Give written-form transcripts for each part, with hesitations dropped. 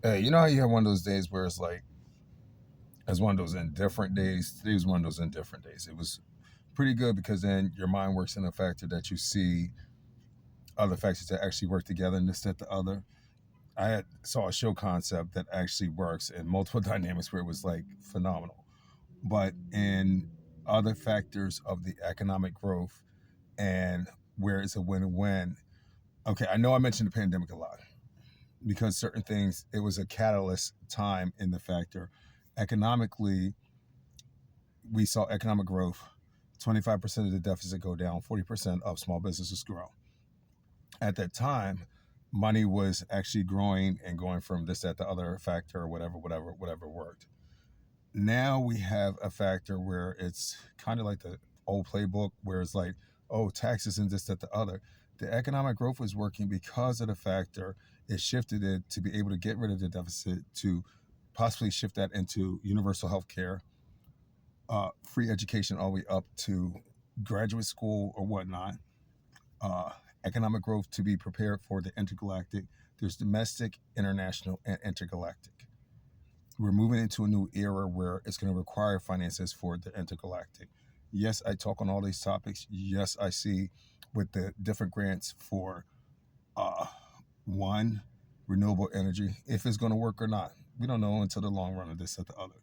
Hey, you know how you have one of those days where it's one of those indifferent days? Today was one of those indifferent days. It was pretty good because then your mind works in a factor that you see other factors that actually work together and this, that, the other. Saw a show concept that actually works in multiple dynamics where it was like phenomenal. But in other factors of the economic growth and where it's a win-win. Okay, I know I mentioned the pandemic a lot because certain things, it was a catalyst time in the factor. Economically, we saw economic growth, 25% of the deficit go down, 40% of small businesses grow. At that time, money was actually growing and going from this, that, the other factor, or whatever worked. Now we have a factor where it's kind of like the old playbook where it's like, oh, taxes and this, that, the other. The economic growth was working because of the factor. It shifted it to be able to get rid of the deficit to possibly shift that into universal health care, free education all the way up to graduate school or whatnot, uh, economic growth to be prepared for the intergalactic. There's domestic, international, and intergalactic. We're moving into a new era where it's going to require finances for the intergalactic. Yes, I talk on all these topics. Yes, I see with the different grants for uh, one, renewable energy, if it's going to work or not. We don't know until the long run of this or the other.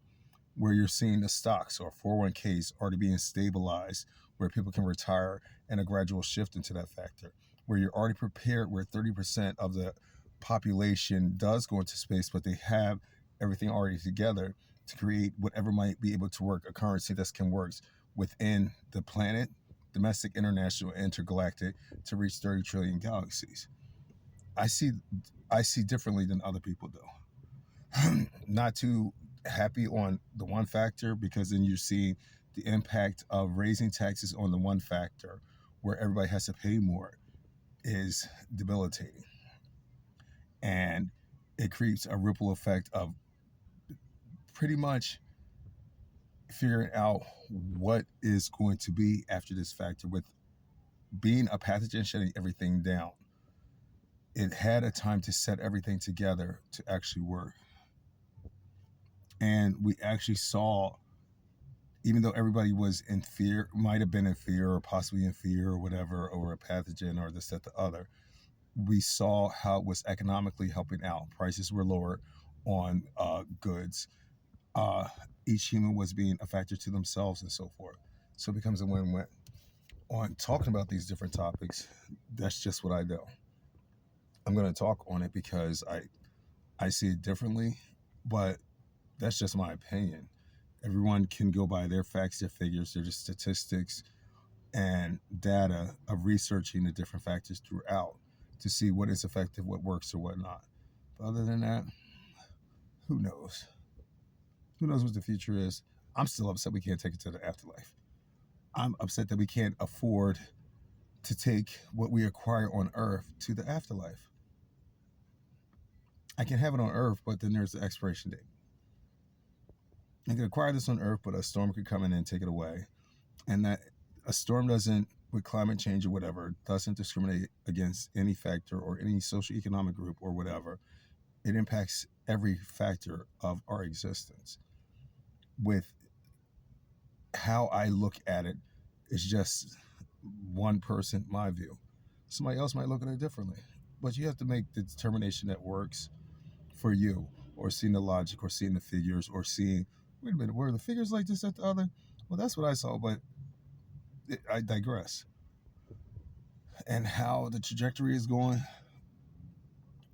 Where you're seeing the stocks or 401ks already being stabilized, where people can retire and a gradual shift into that factor, where you're already prepared, where 30% of the population does go into space, but they have everything already together to create whatever might be able to work, a currency that can work within the planet, domestic, international, intergalactic, to reach 30 trillion galaxies. I see I see differently than other people do. Not too happy on the one factor because then you see the impact of raising taxes on the one factor where everybody has to pay more is debilitating. And it creates a ripple effect of pretty much figuring out what is going to be after this factor with being a pathogen shutting everything down. It had a time to set everything together to actually work. And we actually saw, even though everybody was in fear, might have been in fear or possibly in fear or whatever over a pathogen or this, that, the other, we saw how it was economically helping out. Prices were lower on goods. Uh, each human was being a factor to themselves and so forth. So it becomes a win-win. On talking about these different topics, that's just what I do. I'm going to talk on it because I see it differently, but that's just my opinion. Everyone can go by their facts, their figures, their statistics, and data of researching the different factors throughout to see what is effective, what works, or what not. But other than that, who knows? Who knows what the future is? I'm still upset we can't take it to the afterlife. I'm upset that we can't afford to take what we acquire on Earth to the afterlife. I can have it on Earth, but then there's the expiration date. I can acquire this on Earth, but a storm could come in and take it away. And that a storm doesn't, with climate change or whatever, doesn't discriminate against any factor or any socioeconomic group or whatever. It impacts every factor of our existence. With how I look at it, it's just one person, my view. Somebody else might look at it differently. But you have to make the determination that works for you, or seeing the logic, or seeing the figures, or seeing, wait a minute, were the figures like this, at the other? Well, that's what I saw, but I digress. And how the trajectory is going,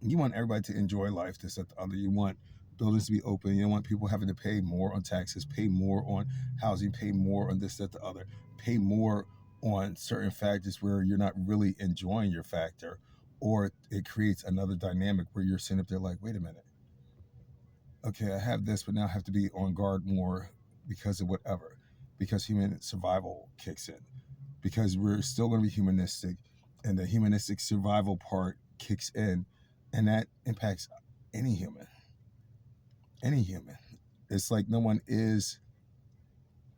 you want everybody to enjoy life, this, that, the other. You want buildings to be open. You don't want people having to pay more on taxes, pay more on housing, pay more on this, that, the other, pay more on certain factors where you're not really enjoying your factor, or it creates another dynamic where you're sitting up there like, wait a minute, okay, I have this, but now I have to be on guard more because of whatever, because human survival kicks in, because we're still going to be humanistic, and the humanistic survival part kicks in, and that impacts any human. Any human. It's like no one is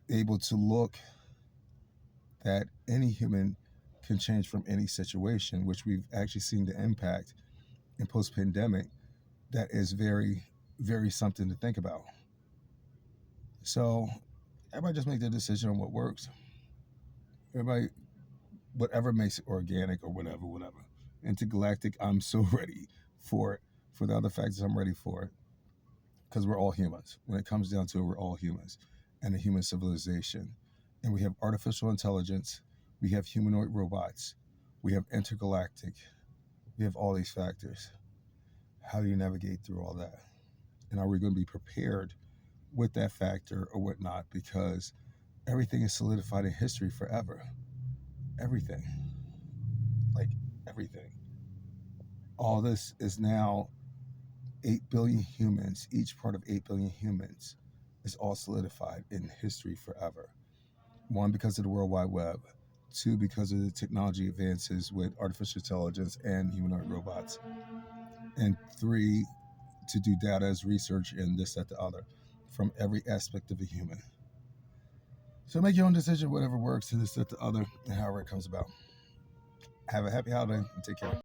able to look that any human can change from any situation, which we've actually seen the impact in post pandemic. that is very, very something to think about. So everybody just make their decision on what works. Everybody, whatever makes it organic or whatever, whatever. Intergalactic, I'm so ready for it. For the other factors, I'm ready for it because we're all humans. When it comes down to it, we're all humans and a human civilization. And we have artificial intelligence, we have humanoid robots, we have intergalactic, we have all these factors. How do you navigate through all that? And are we going to be prepared with that factor or whatnot? Because everything is solidified in history forever. Everything. Like everything. All this is now 8 billion humans, each part of 8 billion humans is all solidified in history forever. One, because of the World Wide Web. Two, because of the technology advances with artificial intelligence and humanoid robots. And three, to do data as research and this, that, the other, from every aspect of a human. So make your own decision, whatever works, to this, that, the other, and however it comes about. Have a happy holiday and take care.